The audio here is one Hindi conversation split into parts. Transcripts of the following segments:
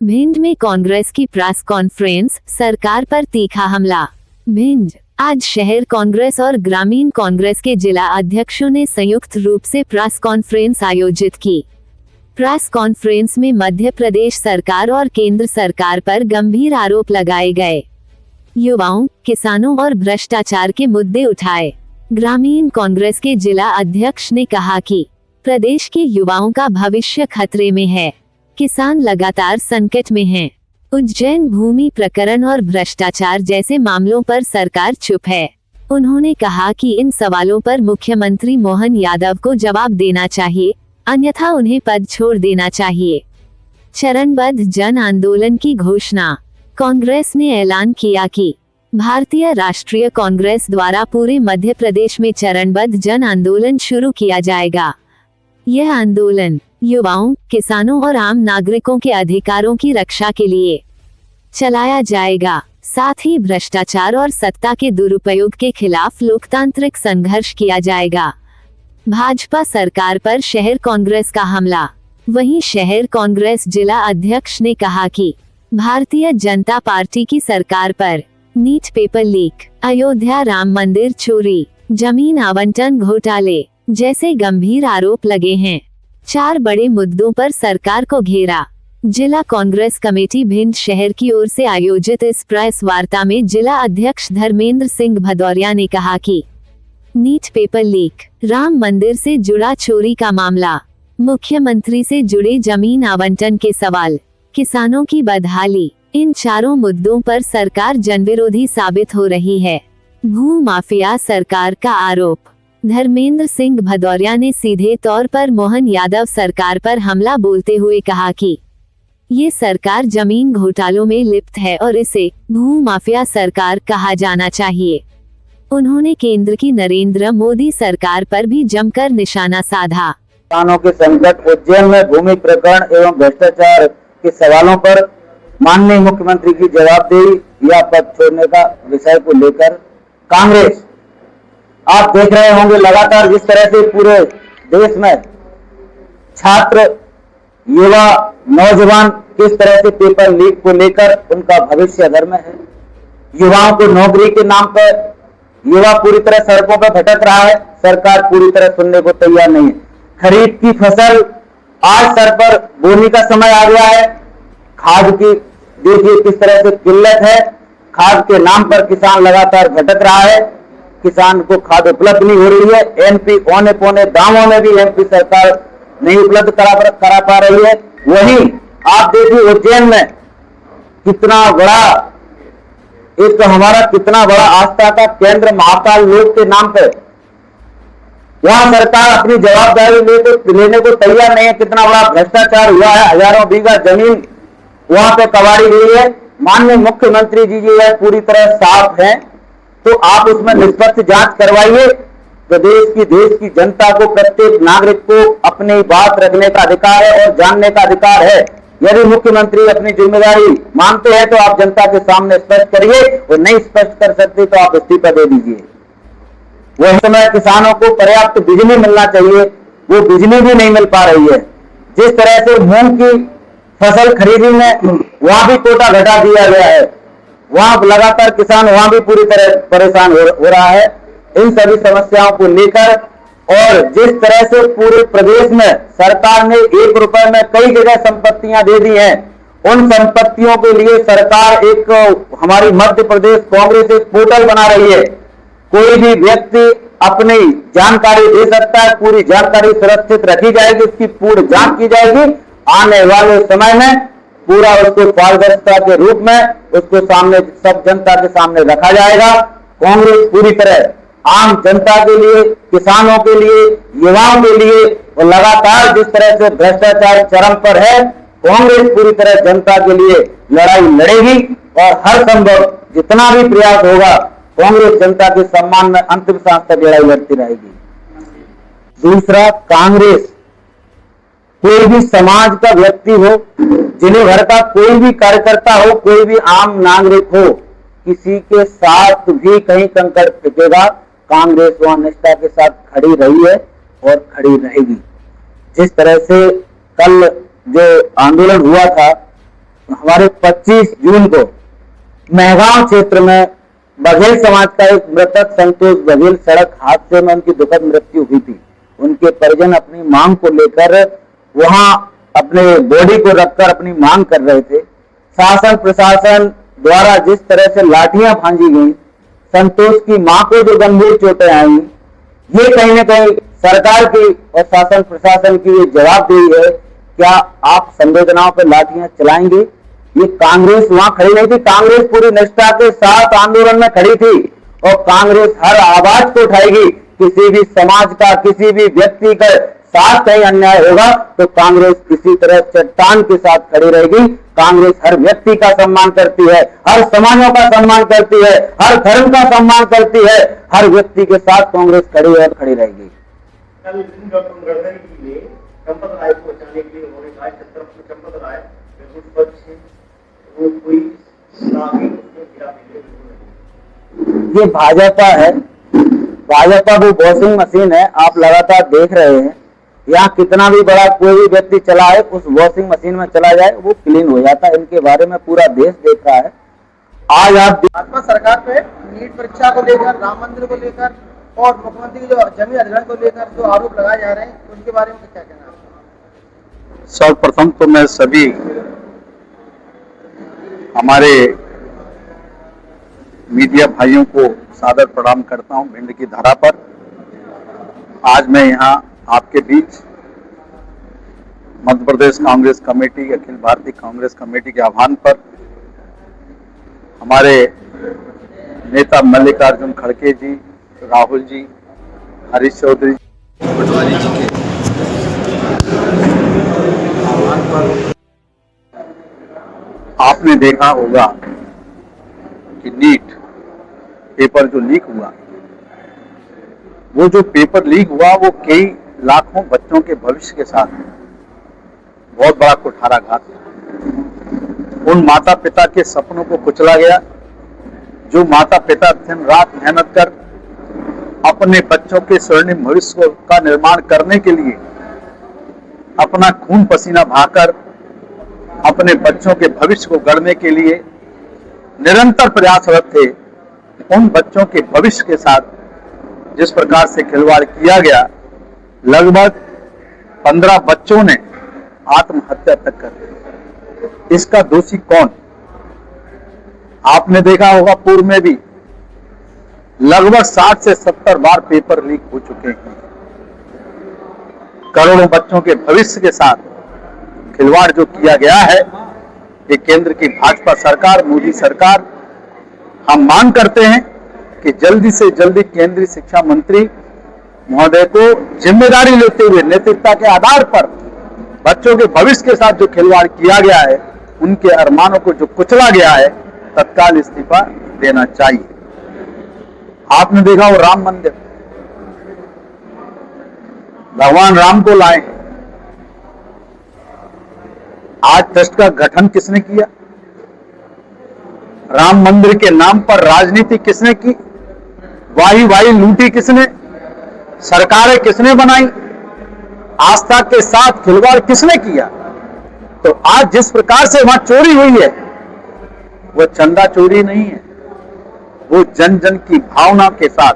भिंड में कांग्रेस की प्रेस कॉन्फ्रेंस, सरकार पर तीखा हमला। भिंड आज शहर कांग्रेस और ग्रामीण कांग्रेस के जिला अध्यक्षों ने संयुक्त रूप से प्रेस कॉन्फ्रेंस आयोजित की। प्रेस कॉन्फ्रेंस में मध्य प्रदेश सरकार और केंद्र सरकार पर गंभीर आरोप लगाए गए। युवाओं, किसानों और भ्रष्टाचार के मुद्दे उठाए। ग्रामीण कांग्रेस के जिला अध्यक्ष ने कहा कि प्रदेश के युवाओं का भविष्य खतरे में है, किसान लगातार संकट में हैं। उज्जैन भूमि प्रकरण और भ्रष्टाचार जैसे मामलों पर सरकार चुप है। उन्होंने कहा कि इन सवालों पर मुख्यमंत्री मोहन यादव को जवाब देना चाहिए, अन्यथा उन्हें पद छोड़ देना चाहिए। चरणबद्ध जन आंदोलन की घोषणा। कांग्रेस ने ऐलान किया कि भारतीय राष्ट्रीय कांग्रेस द्वारा पूरे मध्य प्रदेश में चरणबद्ध जन आंदोलन शुरू किया जाएगा। यह आंदोलन युवाओं, किसानों और आम नागरिकों के अधिकारों की रक्षा के लिए चलाया जाएगा। साथ ही भ्रष्टाचार और सत्ता के दुरुपयोग के खिलाफ लोकतांत्रिक संघर्ष किया जाएगा। भाजपा सरकार पर शहर कांग्रेस का हमला। वहीं शहर कांग्रेस जिला अध्यक्ष ने कहा कि भारतीय जनता पार्टी की सरकार पर NEET paper leak, Ayodhya Ram Mandir चोरी, जमीन आवंटन घोटाले जैसे गंभीर आरोप लगे हैं। 4 बड़े मुद्दों पर सरकार को घेरा। जिला कांग्रेस कमेटी भिंड शहर की ओर से आयोजित इस प्रेस वार्ता में जिला अध्यक्ष धर्मेंद्र सिंह भदौरिया ने कहा कि नीट पेपर लीक, राम मंदिर से जुड़ा चोरी का मामला, मुख्यमंत्री से जुड़े जमीन आवंटन के सवाल, किसानों की बदहाली, इन चारों मुद्दों पर सरकार जनविरोधी साबित हो रही है। भू माफिया सरकार का आरोप। धर्मेंद्र सिंह भदौरिया ने सीधे तौर पर मोहन यादव सरकार पर हमला बोलते हुए कहा कि ये सरकार जमीन घोटालों में लिप्त है और इसे भू माफिया सरकार कहा जाना चाहिए। उन्होंने केंद्र की नरेंद्र मोदी सरकार पर भी जमकर निशाना साधा। किसानों के संकट, उज्जैन में भूमि प्रकरण एवं भ्रष्टाचार के सवालों पर माननीय मुख्यमंत्री की जवाबदेही या पद छोड़ने का विषय को लेकर कांग्रेस, आप देख रहे होंगे लगातार जिस तरह से पूरे देश में छात्र, युवा, नौजवान किस तरह से पेपर लीक को लेकर उनका भविष्य अधर में है। युवाओं को नौकरी के नाम पर युवा पूरी तरह सड़कों पर भटक रहा है, सरकार पूरी तरह सुनने को तैयार नहीं है। खरीफ की फसल आज सर पर बोनी का समय आ गया है। खाद की देखिए किस तरह से किल्लत है। खाद के नाम पर किसान लगातार भटक रहा है, किसान को खाद उपलब्ध नहीं हो रही है। एमपी औने पौने दामों में भी एमपी सरकार नहीं उपलब्ध करा पा रही है। वहीं आप देखिए उज्जैन में कितना बड़ा कितना बड़ा आस्था का केंद्र महाकाल लोक के नाम पे वहां सरकार अपनी जवाबदारी लेने को तैयार नहीं है। कितना बड़ा भ्रष्टाचार हुआ है, हजारों बीघा जमीन वहां पे कबाड़ी गई है। माननीय मुख्यमंत्री जी ये पूरी तरह साफ है, तो आप उसमें निष्पक्ष जांच करवाइए। प्रदेश की, देश की जनता को, प्रत्येक नागरिक को अपनी बात रखने का अधिकार है और जानने का अधिकार है। यदि मुख्यमंत्री अपनी जिम्मेदारी मानते हैं तो आप जनता के सामने स्पष्ट करिए, और नहीं स्पष्ट कर सकते तो आप इस्तीफा दे दीजिए। वह समय किसानों को पर्याप्त बिजली मिलना चाहिए, वो बिजली भी नहीं मिल पा रही है। जिस तरह से मूंग की फसल खरीदी में वहां भी कोटा घटा दिया गया है, वहां लगातार किसान वहां भी पूरी तरह परेशान हो रहा है। इन सभी समस्याओं को लेकर और जिस तरह से पूरे प्रदेश में सरकार ने 1 रुपए में कई जगह संपत्तियां दे दी हैं, उन संपत्तियों के लिए सरकार हमारी मध्य प्रदेश कांग्रेस एक पोर्टल बना रही है। कोई भी व्यक्ति अपनी जानकारी दे सकता है, पूरी जानकारी सुरक्षित रखी जाएगी, उसकी पूर्ण जांच की जाएगी। आने वाले समय में पूरा उसको पारदर्शिता के रूप में उसको सामने सब जनता के सामने रखा जाएगा। कांग्रेस पूरी तरह आम जनता के लिए, किसानों के लिए, युवाओं के लिए और लगातार जिस तरह से भ्रष्टाचार चरम पर है, कांग्रेस पूरी तरह जनता के लिए लड़ाई लड़ेगी और हर संभव जितना भी प्रयास होगा कांग्रेस जनता के सम्मान में अंतिम सांस तक लड़ाई लड़ती रहेगी। दूसरा, कांग्रेस कोई भी समाज का व्यक्ति हो, जिले भर का कोई भी कार्यकर्ता हो, कोई भी आम नागरिक हो, किसी के साथ भी कहीं कंकड़ फेंकेगा, कांग्रेस वहां निष्ठा के साथ खड़ी रही है और खड़ी रहेगी। जिस तरह से कल जो आंदोलन हुआ था हमारे 25 जून को मेहगांव क्षेत्र में बघेल समाज का एक मृतक संतोष बघेल सड़क हादसे में उनकी दुखद मृत्यु हुई थी। उनके परिजन अपनी मांग को लेकर वहां अपने बॉडी को रखकर अपनी मांग कर रहे थे। शासन प्रशासन द्वारा जिस तरह से लाठियां भांजी गई, संतोष की मां को जो गंभीर चोटें आई, ये कहीं ना कहीं सरकार की और शासन प्रशासन की ये जवाबदेही है। क्या आप संवेदनाओं पर लाठियां चलाएंगे? ये कांग्रेस वहां खड़ी नहीं थी, कांग्रेस पूरी निष्ठा के साथ आंदोलन में खड़ी थी और कांग्रेस हर आवाज को उठाएगी। किसी भी समाज का, किसी भी व्यक्ति का साथ कहीं अन्याय होगा तो कांग्रेस किसी तरह चट्टान के साथ खड़ी रहेगी। कांग्रेस हर व्यक्ति का सम्मान करती है, हर समाजों का सम्मान करती है, हर धर्म का सम्मान करती है। हर व्यक्ति के साथ कांग्रेस खड़ी है और खड़ी रहेगी। कल डॉक्टर के लिए चंपत राय को बचाने के लिए उन्होंने कहा चंपत राय बिल्कुल स्वच्छ है, वो कोई ये भाजपा है, भाजपा वो वॉशिंग मशीन है। आप लगातार देख रहे हैं, यहाँ कितना भी बड़ा कोई भी व्यक्ति चला है, उस वॉशिंग मशीन में चला जाए वो क्लीन हो जाता है। इनके बारे में पूरा देश देख रहा है। आज आप भाजपा सरकार पे नीट परीक्षा को लेकर, राम मंदिर को लेकर और मुख्यमंत्री जो जमीन अधिग्रहण को लेकर जो आरोप लगाए जा रहे हैं, उनके बारे में क्या कहना है? सर्वप्रथम तो मैं सभी हमारे मीडिया भाइयों को सादर प्रणाम करता हूं। भिंड की धरा पर आज मैं यहां आपके बीच मध्य प्रदेश कांग्रेस कमेटी, अखिल भारतीय कांग्रेस कमेटी के आह्वान पर हमारे नेता मल्लिकार्जुन खड़गे जी, राहुल जी, हरीश चौधरी पटवारी जी के आह्वान पर आपने देखा होगा कि नीट पेपर जो लीक हुआ, वो जो पेपर लीक हुआ वो कई लाखों बच्चों के भविष्य के साथ बहुत बड़ा कुठाराघात है। उन माता पिता के सपनों को कुचला गया, जो माता पिता दिन रात मेहनत कर अपने बच्चों के स्वर्णिम भविष्य का निर्माण करने के लिए अपना खून पसीना बहाकर अपने बच्चों के भविष्य को गढ़ने के लिए निरंतर प्रयासरत थे। उन बच्चों के भविष्य के साथ जिस प्रकार से खिलवाड़ किया गया, लगभग 15 बच्चों ने आत्महत्या तक कर ली। इसका दोषी कौन? आपने देखा होगा पूर्व में भी लगभग 60 से 70 बार पेपर लीक हो चुके हैं। करोड़ों बच्चों के भविष्य के साथ खिलवाड़ जो किया गया है, ये केंद्र की भाजपा सरकार, मोदी सरकार, हम मांग करते हैं कि जल्दी से जल्दी केंद्रीय शिक्षा मंत्री महोदय को जिम्मेदारी लेते हुए नैतिकता के आधार पर बच्चों के भविष्य के साथ जो खिलवाड़ किया गया है, उनके अरमानों को जो कुचला गया है, तत्काल इस्तीफा देना चाहिए। आपने देखा वो राम मंदिर, भगवान राम को लाए, आज ट्रस्ट का गठन किसने किया? राम मंदिर के नाम पर राजनीति किसने की? वाही लूटी किसने? सरकारें किसने बनाई? आस्था के साथ खिलवाड़ किसने किया? तो आज जिस प्रकार से वहां चोरी हुई है, वो चंदा चोरी नहीं है, वो जन जन की भावना के साथ,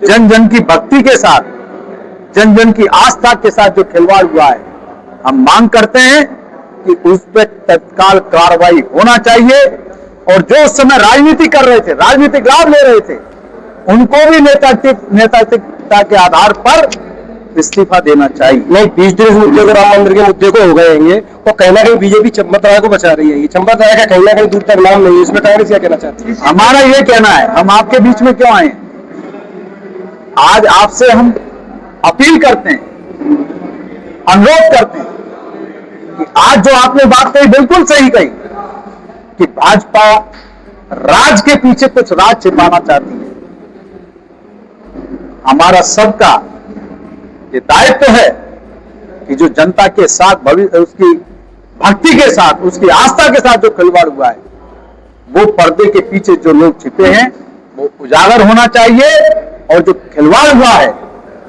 जन जन की भक्ति के साथ, जन जन की आस्था के साथ जो खिलवाड़ हुआ है। हम मांग करते हैं कि उस पर तत्काल कार्रवाई होना चाहिए और जो उस समय राजनीति कर रहे थे, राजनीतिक लाभ ले रहे थे, उनको भी नेतागिता के आधार पर इस्तीफा देना चाहिए। नहीं, 20-30 मुद्दे को, राम मंदिर के मुद्दे को हो गए हैं, तो कहीं ना कहीं बीजेपी चंपत राय को बचा रही है। ये चंपत राय का कहीं ना कहीं दूर तक नाम नहीं है, इसमें कांग्रेस क्या कहना चाहती है? हमारा ये कहना है, हम आपके बीच में क्यों आए? आज आपसे हम अपील करते हैं, अनुरोध करते हैं कि आज जो आपने बात कही बिल्कुल सही कही कि भाजपा राज के पीछे कुछ राज छिपाना चाहती है। हमारा सबका ये दायित्व है कि जो जनता के साथ भविष्य, उसकी भक्ति के साथ, उसकी आस्था के साथ जो खिलवाड़ हुआ है, वो पर्दे के पीछे जो लोग छिपे हैं वो उजागर होना चाहिए और जो खिलवाड़ हुआ है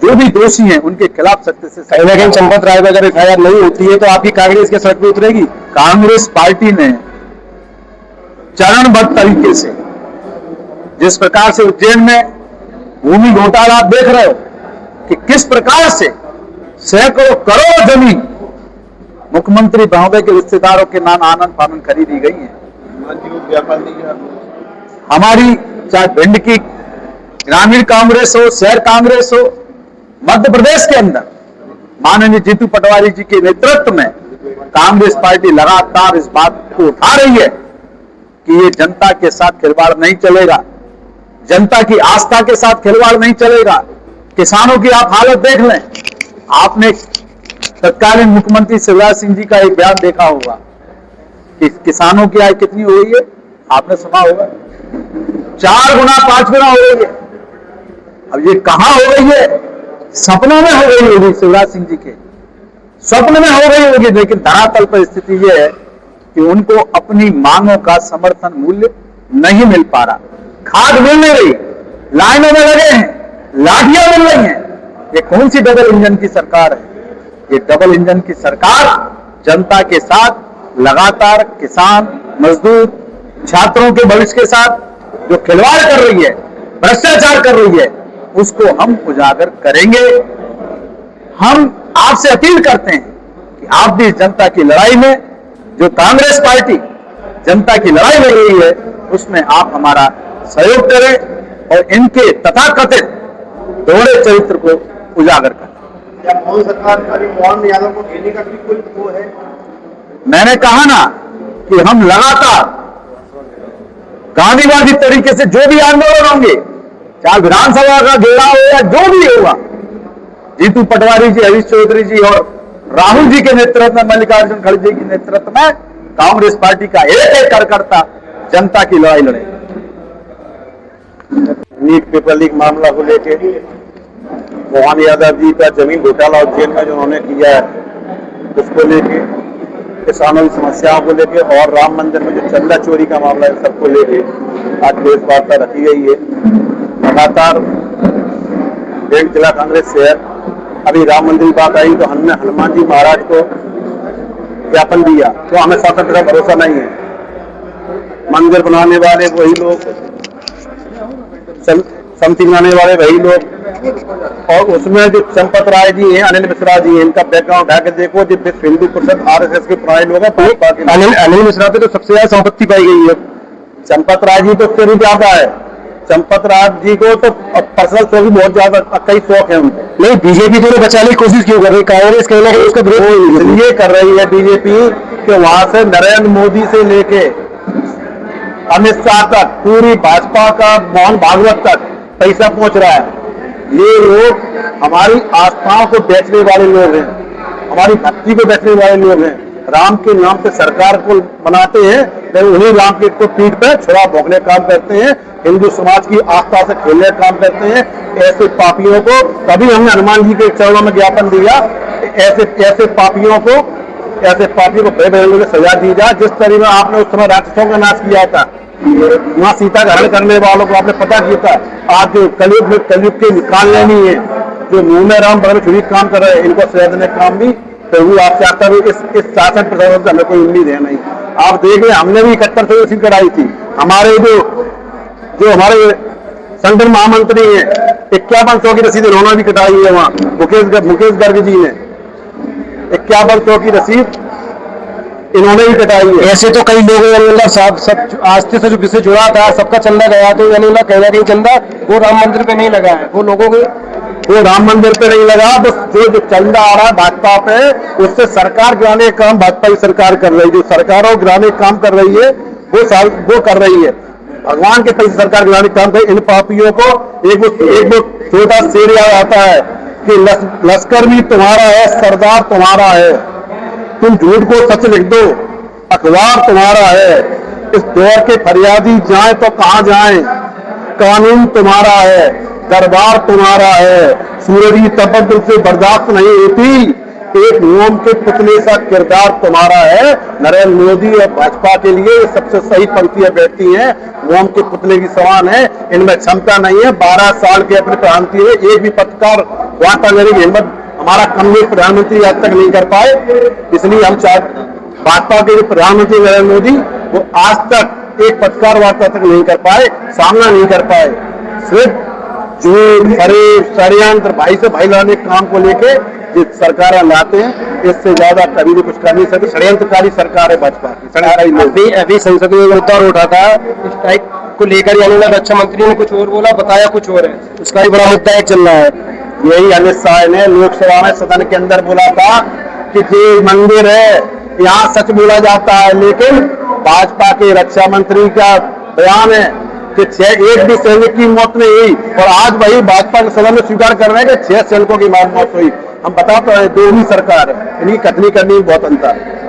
जो भी दोषी हैं उनके खिलाफ सख्त से कहीं ना कहीं चंपत राय पर अगर एफआईआर नहीं होती है तो आपकी कांग्रेस के सड़क पे उतरेगी। कांग्रेस पार्टी ने चरणबद्ध तरीके से, जिस प्रकार से उज्जैन में भूमि घोटाला आप देख रहे हो कि किस प्रकार से सैकड़ों करोड़ जमीन मुख्यमंत्री महोदय के रिश्तेदारों के नाम आनंद फानंद खरीदी गई है। हमारी चाहे भिंड की ग्रामीण कांग्रेस हो, शहर कांग्रेस हो, मध्य प्रदेश के अंदर माननीय जीतू पटवारी जी के नेतृत्व में कांग्रेस पार्टी लगातार इस बात को उठा रही है कि ये जनता के साथ खिलवाड़ नहीं चलेगा, जनता की आस्था के साथ खिलवाड़ नहीं चलेगा। किसानों की आप हालत देख लें। आपने तत्कालीन मुख्यमंत्री शिवराज सिंह जी का एक बयान देखा होगा कि किसानों की आय कितनी हो रही है, आपने सुना होगा 4 गुना 5 गुना हो रही है। अब ये कहां हो रही है? सपनों में हो रही होगी, शिवराज सिंह जी के स्वप्न में हो रही होगी, लेकिन धरातल पर स्थिति यह है कि उनको अपनी मांगों का समर्थन मूल्य नहीं मिल पा रहा। खाद मिल नहीं रही, लाइनों में लगे हैं, लाठियां मिल रही हैं। ये कौन सी डबल इंजन की सरकार है? ये डबल इंजन की सरकार जनता के साथ लगातार किसान, मजदूर, छात्रों के भविष्य के साथ जो खिलवाड़ कर रही है, भ्रष्टाचार कर रही है, उसको हम उजागर करेंगे। हम आपसे अपील करते हैं कि आप भी जनता की लड़ाई में, जो कांग्रेस पार्टी जनता की लड़ाई लड़ रही है, उसमें आप हमारा सहयोग करें और इनके तथाकथित दोहरे चरित्र को उजागर करें। क्या मोदी सरकार मोहन यादव को घेरने का भी कोई वो है? मैंने कहा ना कि हम लगातार गांधीवादी तरीके से जो भी आंदोलन होंगे, चाहे विधानसभा का घेराव हो या जो भी होगा, जीतू पटवारी जी, हरीश चौधरी जी और राहुल जी के नेतृत्व में, मल्लिकार्जुन खड़गे जी के नेतृत्व में कांग्रेस पार्टी का एक एक कार्यकर्ता जनता की लड़ाई लड़े। नीट पेपर लीक मामला को लेके मोहन यादव जी का जमीन घोटाला उज्जैन में जो उन्होंने किया है, उसको लेके, किसानों की समस्याओं को लेके और राम मंदिर में जो चंदा चोरी का मामला है, सबको लेके आज प्रेस वार्ता रखी गई है। लगातार भिंड जिला कांग्रेस शहर, अभी राम मंदिर की बात आई तो हमने हनुमान जी महाराज को ज्ञापन दिया, तो हमें शासन का भरोसा नहीं है। मंदिर बनाने वाले वही लोग, समिति बनाने वाले वही लोग, और उसमें जो चंपत राय जी हैं, अनिल मिश्रा जी हैं, इनका बैकग्राउंड उठा के देखो, जो विश्व हिंदू परिषद आरएसएस के पुराने लोग हैं। अनिल मिश्रा पे तो सबसे ज्यादा संपत्ति पाई गई है। चंपत राय जी तो उससे भी ज्यादा है। चंपत राय जी को तो पर्सनल शौक भी बहुत ज्यादा, कई शौक है उनको। नहीं, बीजेपी तो बचाने की कोशिश क्यों कर रही? कांग्रेस कहीं ना कहीं उसका विरोध इसलिए कर रही है बीजेपी कि वहां से नरेंद्र मोदी से लेके अमित शाह तक, पूरी भाजपा का मोहन भागवत तक पैसा पहुंच रहा है। ये लोग हमारी आस्थाओं को बेचने वाले लोग हैं, हमारी भक्ति को बेचने वाले लोग हैं। राम के नाम पे सरकार को बनाते हैं, लेकिन उन्हीं राम के को पीठ पे छुरा भोगने काम करते हैं, हिंदू समाज की आस्था से खेलने काम करते हैं। ऐसे पापियों को, कभी हमने हनुमान जी के चरणों में ज्ञापन दिया, ऐसे पापियों को सजा दी जाए। जिस तरह में आपने उस समय राक्षसों का नाश किया था, वहां सीता का हरण करने वालों को आपने पता किया था। आज जो कलयुग के निकालने नहीं है, जो मुंह में राम बगल में छुरी काम कर रहे हैं, इनको सजा देने काम भी तो वो आप चाहता है। इस शासन प्रशासन से हमें कोई उम्मीद है नहीं। आप देख रहे, हमने भी 71 से रसीद कटाई थी। हमारे जो हमारे संगठन महामंत्री हैं, 5100 की रसीद उन्होंने भी कटाई है। वहां मुकेश गर्ग जी ने 5100 की रसीद इन्होंने भी कटाई है। ऐसे तो कई लोग सब आस्थे से जो किससे जुड़ा था, सबका चंदा गया, तो यानी ना कहीं ना कहीं चंदा वो राम मंदिर पे नहीं लगा है। वो लोगों के वो राम मंदिर पे नहीं लगा, बस जो चंदा आ रहा है भाजपा पे, उससे सरकार गिराने काम भाजपा की सरकार कर रही है। जो सरकारों गिराने काम कर रही है वो कर रही है। भगवान के पैसे सरकार गिराने काम कर। इन पापियों को एक वो छोटा शेर याद आता है कि लश्कर भी तुम्हारा है, सरदार तुम्हारा है, तुम झूठ को सच लिख दो, अखबार तुम्हारा है। इस दौर के फरियादी जाए तो कहां जाए, कानून तुम्हारा है, दरबार तुम्हारा है। सूरज की तपत से बर्दाश्त नहीं होती, एक मोम के पुतले सा किरदार तुम्हारा है। नरेंद्र मोदी और भाजपा के लिए ये सबसे सही पंक्तियां बैठती हैं, मोम के पुतले की समान है, इनमें क्षमता नहीं है। 12 साल के अपने प्रधानमंत्री है, एक भी पत्रकार वार्ता लेने की हिम्मत हमारा कमजोर प्रधानमंत्री आज तक नहीं कर पाए। इसलिए हम भाजपा के प्रधानमंत्री नरेंद्र मोदी वो आज तक एक पत्रकार वार्ता तक नहीं कर पाए, सामना नहीं कर पाए। सिर्फ झूठ, फरेब, षड्यंत्र, भाई से भाई लड़ने के काम को लेके जो सरकार लाते हैं, इससे ज्यादा कभी भी कुछ कर नहीं सकती। षड्यंत्रकारी सरकार है भाजपा की। अभी संसद में मुद्दा उठा था स्ट्राइक को लेकर, यानी रक्षा मंत्री ने कुछ और बोला, बताया कुछ और है, उसका भी बड़ा मुद्दा एक चल रहा है। यही अमित शाह ने लोकसभा में सदन के अंदर बोला था कि जो मंदिर है यहाँ सच बोला जाता है, लेकिन भाजपा के रक्षा मंत्री का बयान है कि एक भी सैनिक की मौत नहीं हुई, और आज वही भाजपा के सदन में स्वीकार कर रहे हैं कि 6 सैनिकों की मौत हुई। हम बताते हैं, दो ही सरकार है, इनकी कथनी करनी बहुत अंतर है।